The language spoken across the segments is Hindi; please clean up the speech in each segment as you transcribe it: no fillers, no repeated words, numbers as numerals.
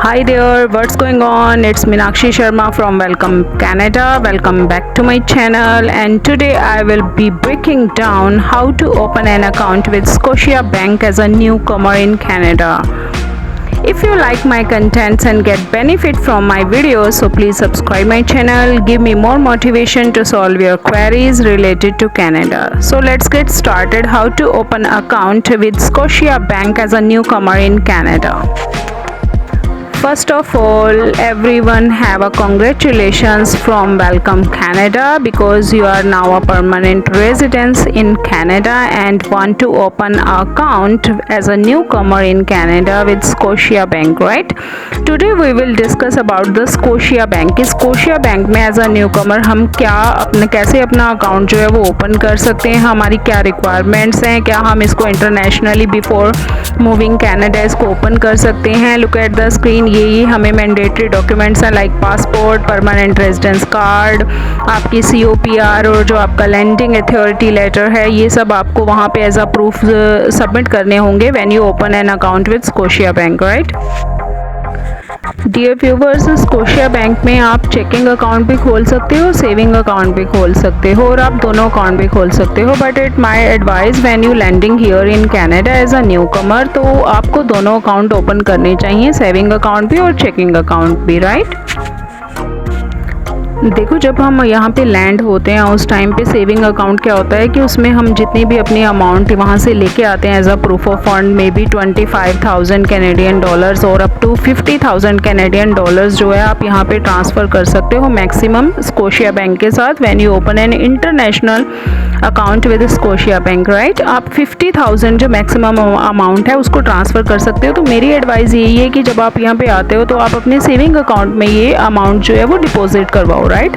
Hi there, what's going on? It's Meenakshi Sharma from Welcome Canada. Welcome back to my channel, and today I will be breaking down how to open an account with Scotia Bank as a newcomer in Canada. If you like my contents and get benefit from my videos, so please subscribe my channel, give me more motivation to solve your queries related to Canada. So let's get started how to open account with Scotia Bank as a newcomer in Canada. First of all, everyone have a congratulations from Welcome Canada because you are now a permanent resident in Canada and want to open an account as a newcomer in Canada with Scotia Bank, right? Today we will discuss about the Scotia Bank. Scotia Bank में एज अ न्यूकमर हम कैसे अपना अकाउंट जो है वो ओपन कर सकते हैं, हमारी क्या रिक्वायरमेंट्स हैं, क्या हम इसको इंटरनेशनली बिफोर मूविंग कैनेडा इसको ओपन कर सकते हैं. Look at the screen. यही हमें मैंडेटरी डॉक्यूमेंट्स हैं like passport, permanent residence card, आपकी COPR और जो आपका लैंडिंग अथॉरिटी लेटर है, ये सब आपको वहाँ पे एज अ प्रूफ सबमिट करने होंगे when you open an account with Scotia bank, right. Dear viewers, Scotia bank में आप चेकिंग अकाउंट भी खोल सकते हो, सेविंग अकाउंट भी खोल सकते हो और आप दोनों अकाउंट भी खोल सकते हो. But it my advice when you landing here in Canada as a newcomer, तो आपको दोनों अकाउंट ओपन करने चाहिए, सेविंग अकाउंट भी और चेकिंग अकाउंट भी, राइट. देखो, जब हम यहाँ पे लैंड होते हैं उस टाइम पे सेविंग अकाउंट क्या होता है कि उसमें हम जितनी भी अपनी अमाउंट वहाँ से लेके आते हैं as a proof of fund, may be 25,000 Canadian dollars और अप टू 50,000 कैनेडियन डॉलर्स जो है आप यहाँ पे ट्रांसफ़र कर सकते हो मैक्सिमम स्कोशिया बैंक के साथ when you open an international account with Scotia bank, right. आप 50,000 जो मैक्सिमम अमाउंट है उसको ट्रांसफ़र कर सकते हो. तो मेरी एडवाइस यही है कि जब आप यहाँ पे आते हो तो आप अपने सेविंग अकाउंट में ये अमाउंट जो है वो डिपॉजिट करवाओ, राइट.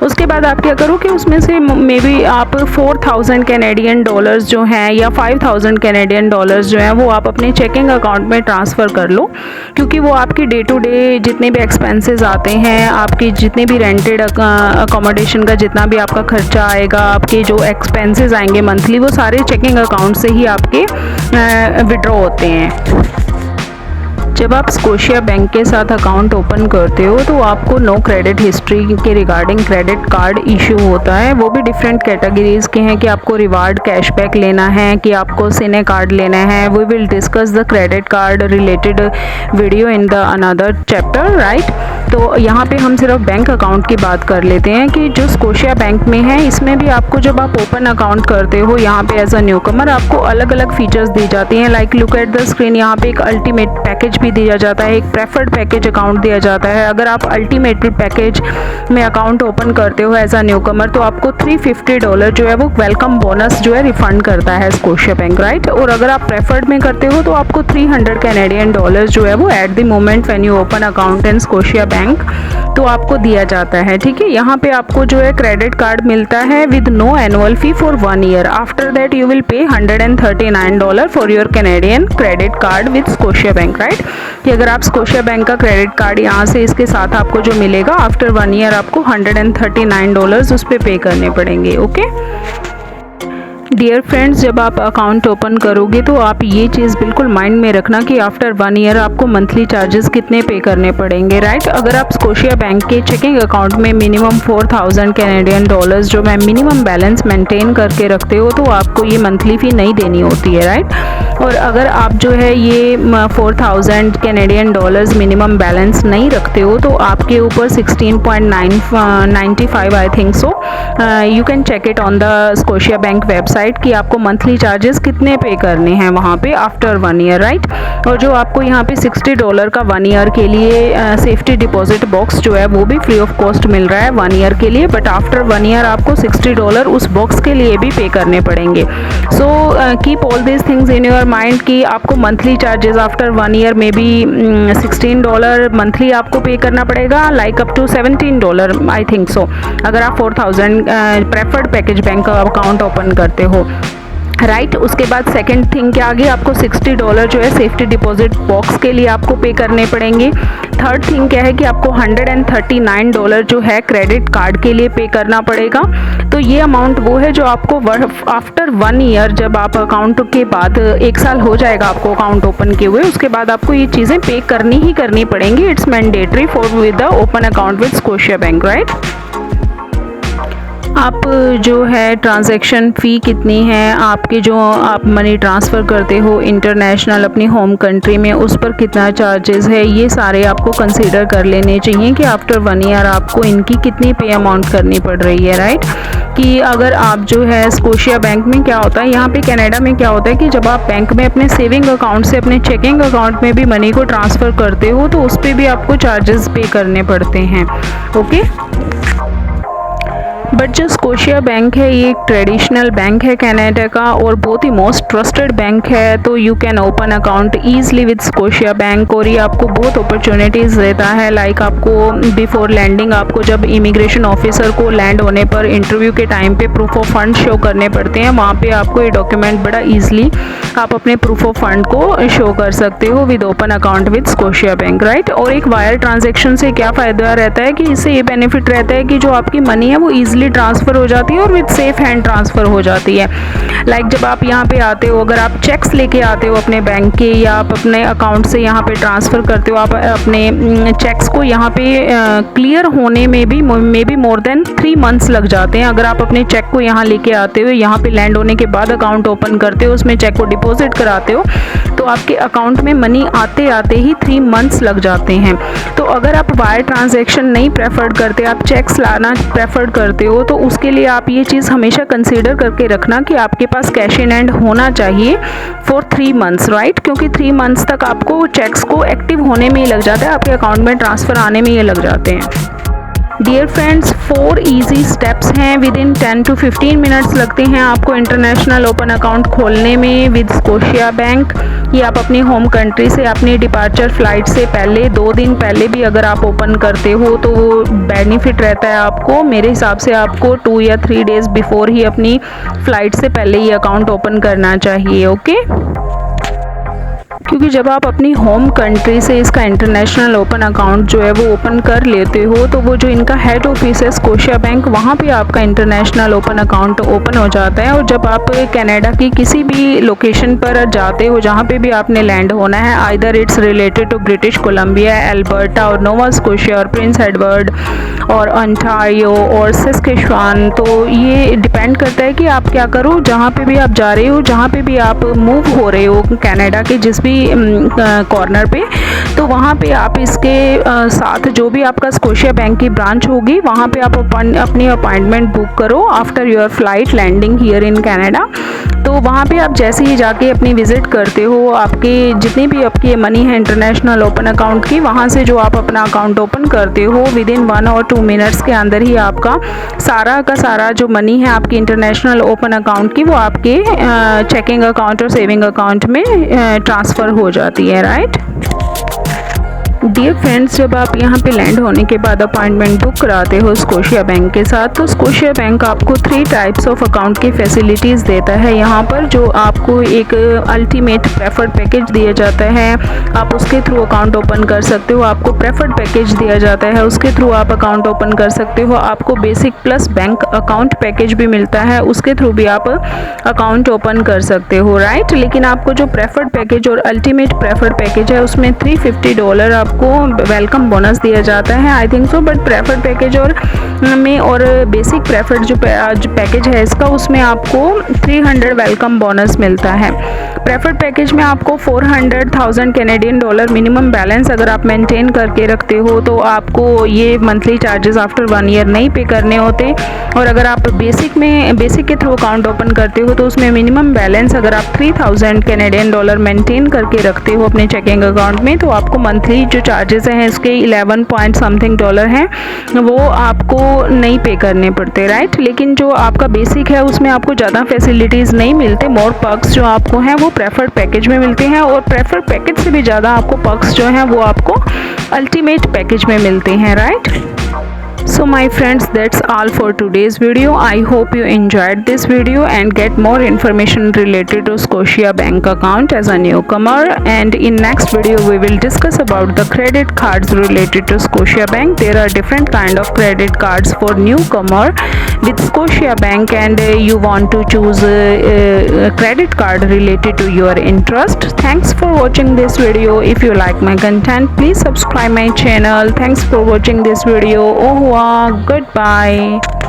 उसके बाद आप क्या करो कि उसमें से मे बी आप 4,000 कैनेडियन डॉलर्स जो हैं या 5,000 कैनेडियन डॉलर्स जो हैं वो आप अपने चेकिंग अकाउंट में ट्रांसफ़र कर लो, क्योंकि वो आपकी डे टू डे जितने भी एक्सपेंसेस आते हैं, आपकी जितने भी रेंटेड अकोमोडेशन का जितना भी आपका खर्चा आएगा, आपके जो एक्सपेंसेस आएंगे मंथली, वो सारे चेकिंग अकाउंट से ही आपके विड्रॉ होते हैं. जब आप स्कोशिया बैंक के साथ अकाउंट ओपन करते हो तो आपको नो क्रेडिट हिस्ट्री के रिगार्डिंग क्रेडिट कार्ड इशू होता है. वो भी डिफरेंट कैटेगरीज के हैं कि आपको रिवार्ड कैशबैक लेना है कि आपको सिने कार्ड लेना है. We will discuss the credit card related video in the another chapter, right. तो यहाँ पे हम सिर्फ बैंक अकाउंट की बात कर लेते हैं कि जो स्कोशिया बैंक में है इसमें भी आपको जब आप ओपन अकाउंट करते हो यहाँ पे एज अ न्यूकमर आपको अलग अलग फीचर्स दी जाती हैं. Like look at the screen. यहाँ पे एक अल्टीमेट पैकेज भी दिया जाता है, एक प्रेफर्ड पैकेज अकाउंट दिया जाता है. अगर आप अल्टीमेट पैकेज में अकाउंट ओपन करते हो एज अ न्यूकमर तो आपको $350 जो है वो वेलकम बोनस जो है रिफंड करता है स्कोशिया बैंक, राइट. और अगर आप प्रेफर्ड में करते हो तो आपको 300 कैनेडियन डॉलर्स जो है वो at the moment when you open account in Scotia bank तो आपको दिया जाता है, ठीक है. यहाँ पे आपको जो है क्रेडिट कार्ड मिलता है with no annual fee for 1 year. After that you will pay $139 for your Canadian credit card with Scotia bank, right. कि अगर आप स्कोशिया बैंक का क्रेडिट कार्ड यहाँ से इसके साथ आपको जो मिलेगा आफ्टर 1 ईयर आपको $139 उस पर पे करने पड़ेंगे, ओके. डियर फ्रेंड्स, जब आप अकाउंट ओपन करोगे तो आप ये चीज़ बिल्कुल माइंड में रखना कि आफ्टर 1 ईयर आपको मंथली चार्जेस कितने पे करने पड़ेंगे, राइट. अगर आप स्कोशिया बैंक के चेकिंग अकाउंट में मिनिमम 4,000 कैनेडियन डॉलर्स जो मैं मिनिमम बैलेंस मेंटेन करके रखते हो तो आपको ये मंथली फ़ी नहीं देनी होती है, राइट. और अगर आप जो है ये 4,000 कैनेडियन डॉलर्स मिनिमम बैलेंस नहीं रखते हो तो आपके ऊपर 16.95 I think so you can check it on the Scotia bank website कि आपको मंथली चार्जेस कितने पे करने हैं वहाँ पे आफ्टर 1 ईयर, राइट. और जो आपको यहाँ पे $60 का 1 ईयर के लिए सेफ्टी डिपॉजिट बॉक्स जो है वो भी फ्री ऑफ कॉस्ट मिल रहा है 1 ईयर के लिए. बट आफ्टर 1 ईयर आपको $60 उस बॉक्स के लिए भी पे करने पड़ेंगे. So keep all this things in your mind कि आपको मंथली चार्जेस आफ्टर 1 ईयर में भी $16 मंथली आपको पे करना पड़ेगा, like up to $17 I think so, अगर आप 4,000 प्रेफर्ड पैकेज बैंक का अकाउंट ओपन करते हो. राइट। उसके बाद सेकंड थिंग क्या आ गई, आपको $60 जो है सेफ्टी डिपॉजिट बॉक्स के लिए आपको पे करने पड़ेंगे। थर्ड थिंग क्या है कि आपको $139 जो है क्रेडिट कार्ड के लिए पे करना पड़ेगा। तो ये अमाउंट वो है जो आपको आफ्टर 1 ईयर, जब आप अकाउंट के बाद 1 साल हो जाएगा आपको अकाउंट ओपन किए हुए, उसके बाद आपको ये चीज़ें पे करनी ही करनी पड़ेंगी। It's mandatory for with the open account with Scotia bank, right. आप जो है ट्रांजैक्शन फ़ी कितनी है, आपके जो आप मनी ट्रांसफ़र करते हो इंटरनेशनल अपनी होम कंट्री में, उस पर कितना चार्जेस है, ये सारे आपको कंसीडर कर लेने चाहिए कि आफ्टर 1 ईयर आपको इनकी कितनी पे अमाउंट करनी पड़ रही है, राइट। कि अगर आप जो है स्कोशिया बैंक में क्या होता है, यहाँ पे कनाडा में क्या होता है कि जब आप बैंक में अपने सेविंग अकाउंट से अपने चेकिंग अकाउंट में भी मनी को ट्रांसफ़र करते हो तो उस पर भी आपको चार्जेस पे करने पड़ते हैं, ओके। बट जो स्कोशिया बैंक है ये एक ट्रेडिशनल बैंक है कनाडा का और बहुत ही मोस्ट ट्रस्टेड बैंक है। तो you can open account easily with Scotia bank और ये आपको बहुत अपॉर्चुनिटीज़ देता है। लाइक आपको बिफोर लैंडिंग, आपको जब इमिग्रेशन ऑफिसर को लैंड होने पर इंटरव्यू के टाइम पे प्रूफ ऑफ फंड शो करने पड़ते हैं, वहाँ पे आपको ये डॉक्यूमेंट बड़ा ईजिली आप अपने प्रूफ ऑफ फंड को शो कर सकते हो with open account with Scotia bank, right. और एक वायर ट्रांजेक्शन से क्या फ़ायदा रहता है कि इससे ये बेनिफिट रहता है कि जो आपकी मनी है वो ईजिली ट्रांसफ़र हो जाती है और विद सेफ हैंड ट्रांसफ़र हो जाती है। लाइक जब आप यहाँ पे आते हो, अगर आप चेक्स लेके आते हो अपने बैंक के या आप अपने अकाउंट से यहाँ पे ट्रांसफ़र करते हो, आप अपने चेक्स को यहाँ पे क्लियर होने में भी मोर देन 3 मंथ्स लग जाते हैं। अगर आप अपने चेक को यहाँ लेके आते हो, यहाँ पे लैंड होने के बाद अकाउंट ओपन करते हो, उसमें चेक को डिपॉजिट कराते हो, तो आपके अकाउंट में मनी आते आते ही 3 मंथ्स लग जाते हैं। तो अगर आप वायर ट्रांजैक्शन नहीं प्रेफर्ड करते, आप चेक्स लाना प्रेफर्ड करते हो, तो उसके लिए आप ये चीज़ हमेशा कंसीडर करके रखना कि आपके पास कैश इन हैंड होना चाहिए फॉर 3 मंथ्स, राइट। क्योंकि 3 मंथ्स तक आपको चेक्स को एक्टिव होने में ही लग जाता है, आपके अकाउंट में ट्रांसफ़र आने में ये लग जाते हैं। डियर फ्रेंड्स, 4 इजी स्टेप्स हैं, विद इन 10 to 15 मिनट्स लगते हैं आपको इंटरनेशनल ओपन अकाउंट खोलने में विद स्कोशिया बैंक। ये आप अपनी होम कंट्री से अपनी डिपार्चर फ़्लाइट से पहले 2 दिन पहले भी अगर आप ओपन करते हो तो वो बेनिफिट रहता है आपको। मेरे हिसाब से आपको 2 या 3 डेज़ बिफोर ही अपनी फ़्लाइट से पहले ये अकाउंट ओपन करना चाहिए, ओके। क्योंकि जब आप अपनी होम कंट्री से इसका इंटरनेशनल ओपन अकाउंट जो है वो ओपन कर लेते हो तो वो जो इनका हेड ऑफिस है स्कोशिया बैंक, वहाँ पे आपका इंटरनेशनल ओपन अकाउंट ओपन हो जाता है। और जब आप कनाडा की किसी भी लोकेशन पर जाते हो जहाँ पे भी आपने लैंड होना है, either it's related to British Columbia, Alberta और नोवा स्कोशिया और प्रिंस एडवर्ड और ओंटारियो और सस्केचुआन, तो ये डिपेंड करता है कि आप क्या करो, जहाँ पे भी आप जा रहे हो, जहाँ पे भी आप मूव हो रहे हो कनाडा के जिस भी कॉर्नर पे, तो वहाँ पे आप इसके साथ जो भी आपका स्कोशिया बैंक की ब्रांच होगी वहाँ पे आप अपनी अपॉइंटमेंट बुक करो after your flight landing here in Canada. तो वहाँ पे आप जैसे ही जाके अपनी विज़िट करते हो, आपके जितनी भी आपकी मनी है इंटरनेशनल ओपन अकाउंट की, वहाँ से जो आप अपना अकाउंट ओपन करते हो विद इन 1 और 2 मिनट्स के अंदर ही आपका सारा का सारा जो मनी है आपकी इंटरनेशनल ओपन अकाउंट की वो आपके चेकिंग अकाउंट और सेविंग अकाउंट में ट्रांसफ़र हो जाती है, राइट। डियर फ्रेंड्स, जब आप यहाँ पे लैंड होने के बाद अपॉइंटमेंट बुक कराते हो स्कोशिया बैंक के साथ, तो स्कोशिया बैंक आपको 3 टाइप्स ऑफ अकाउंट की फैसिलिटीज़ देता है यहाँ पर। जो आपको एक अल्टीमेट प्रेफर्ड पैकेज दिया जाता है, आप उसके थ्रू अकाउंट ओपन कर सकते हो। आपको प्रेफर्ड पैकेज दिया जाता है, उसके थ्रू आप अकाउंट ओपन कर सकते हो। आपको basic plus bank account package भी मिलता है, उसके थ्रू भी आप अकाउंट ओपन कर सकते हो, राइट। लेकिन आपको जो प्रेफर्ड पैकेज और अल्टीमेट प्रेफर्ड पैकेज है उसमें $350 आपको वेलकम बोनस दिया जाता है, आई think so. But preferred package और बेसिक प्रेफर्ड जो पैकेज है इसका, उसमें आपको 300 वेलकम बोनस मिलता है। प्रेफर्ड पैकेज में आपको $400,000 मिनिमम बैलेंस अगर आप मेंटेन करके रखते हो तो आपको ये मंथली चार्जेस आफ्टर 1 ईयर नहीं पे करने होते। और अगर आप बेसिक के थ्रू अकाउंट ओपन करते हो तो उसमें मिनिमम बैलेंस अगर आप $3,000 मेंटेन करके रखते हो अपने चेकिंग अकाउंट में, तो आपको मंथली जो चार्जेस हैं इसके 11 पॉइंट समथिंग डॉलर हैं वो आपको नहीं पे करने पड़ते, राइट। लेकिन जो आपका बेसिक है उसमें आपको ज़्यादा फैसिलिटीज़ नहीं मिलते। मोर पर्क्स जो आपको हैं वो प्रेफर्ड पैकेज में मिलते हैं और प्रेफर्ड पैकेज से भी ज़्यादा आपको पर्क्स जो हैं वो आपको अल्टीमेट पैकेज में मिलते हैं, right. So my friends, that's all for today's video. I hope you enjoyed this video and get more information related to Scotia bank account as a newcomer. And in next video we will discuss about the credit cards related to Scotia bank. There are different kind of credit cards for newcomer with Scotia bank, and you want to choose a credit card related to your interest. Thanks for watching this video. If you like my content, please subscribe my channel. Thanks for watching this video. Au revoir. Goodbye.